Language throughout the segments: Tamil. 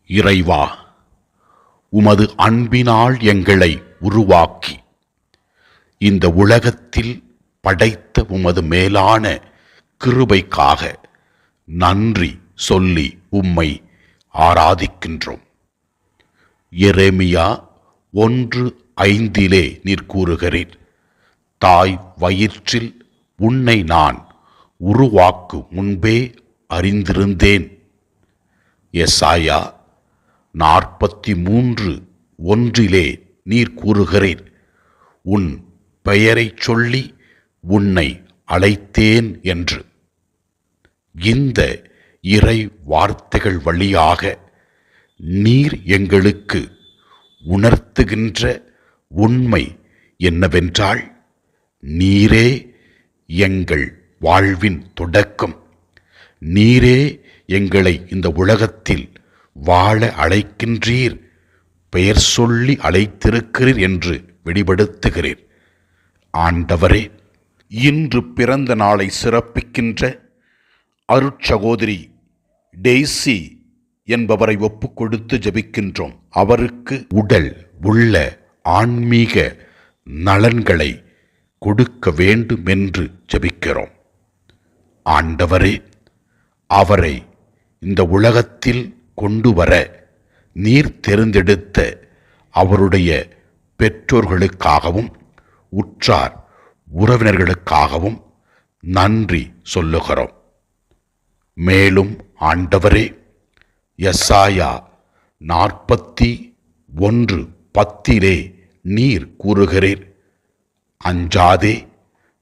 இறைவா, உமது அன்பினால் எங்களை உருவாக்கி இந்த உலகத்தில் படைத்த உமது மேலான கிருபைக்காக நன்றி சொல்லி உம்மை ஆராதிக்கின்றோம். எரேமியா 1:5 நீர் கூறுகிறீர், தாய் வயிற்றில் உன்னை நான் உருவாக்கு முன்பே அறிந்திருந்தேன். எசாயா 43:1 நீர் கூறுகிறீர், உன் பெயரைச் சொல்லி உன்னை அழைத்தேன் என்று. இந்த இறை வார்த்தைகள் வழியாக நீர் எங்களுக்கு உணர்த்துகின்ற உண்மை என்னவென்றால், நீரே எங்கள் வாழ்வின் தொடக்கம், நீரே எங்களை இந்த உலகத்தில் வாழ அழைக்கின்றீர், பெயர் சொல்லி அழைத்திருக்கிறீர் என்று வெளிப்படுத்துகிறீர். ஆண்டவரே, இன்று பிறந்த நாளை சிறப்பிக்கின்ற அருட்சகோதரி டெய்சி என்பவரை ஒப்புக்கொடுத்து ஜெபிக்கின்றோம். அவருக்கு உடல் உள்ள ஆன்மீக நலன்களை கொடுக்க வேண்டும் என்று ஜெபிக்கிறோம். ஆண்டவரே, அவரை இந்த உலகத்தில் கொண்டு வர நீர் தேர்ந்தெடுத்த அவருடைய பெற்றோர்களுக்காகவும் உற்றார் உறவினர்களுக்காகவும் நன்றி சொல்லுகிறோம். மேலும் ஆண்டவரே, எசாயா 41:10 நீர் கூறுகிறீர், அஞ்சாதே,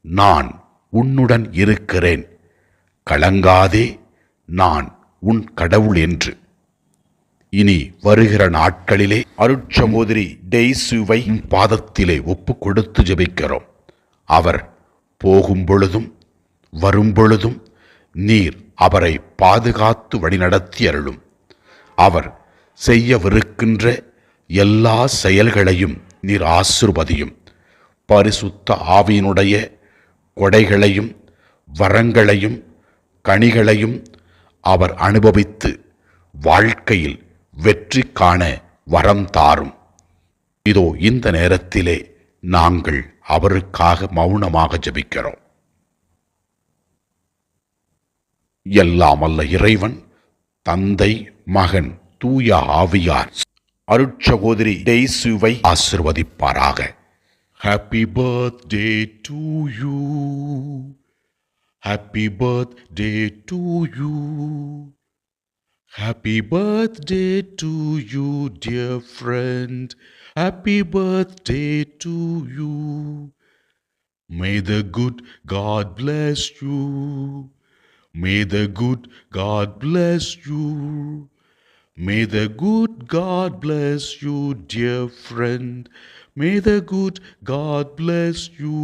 நான் உன்னுடன் இருக்கிறேன், கலங்காதே, நான் உன் கடவுள் என்று. இனி வருகிற நாட்களிலே அருட்சகோதரி டெய்சுவை பாதத்திலே ஒப்பு கொடுத்து ஜெபிக்கிறோம். அவர் போகும் பொழுதும் வரும் பொழுதும் நீர் அவரை பாதுகாத்து வழிநடத்தி அருளும். அவர் செய்யவிருக்கின்ற எல்லா செயல்களையும் நீர் ஆசீர்வதியும். பரிசுத்த ஆவியினுடைய கொடைகளையும் வரங்களையும் கனிகளையும் அவர் அனுபவித்து வாழ்க்கையில் வெற்றி காண வரம் தாரும். இதோ இந்த நேரத்திலே நாங்கள் அவருக்காக மௌனமாக ஜெபிக்கிறோம். எல்லாம் வல்ல இறைவன், தந்தை, மகன், தூய ஆவியார் அருட்சகோதரி டெய்சுவை ஆசீர்வதிப்பாராக. Happy birthday to you. Happy birthday to you. Happy birthday to you, dear friend. Happy birthday to you. May the good God bless you. May the good God bless you. May the good God bless you, dear friend. May the good God bless you.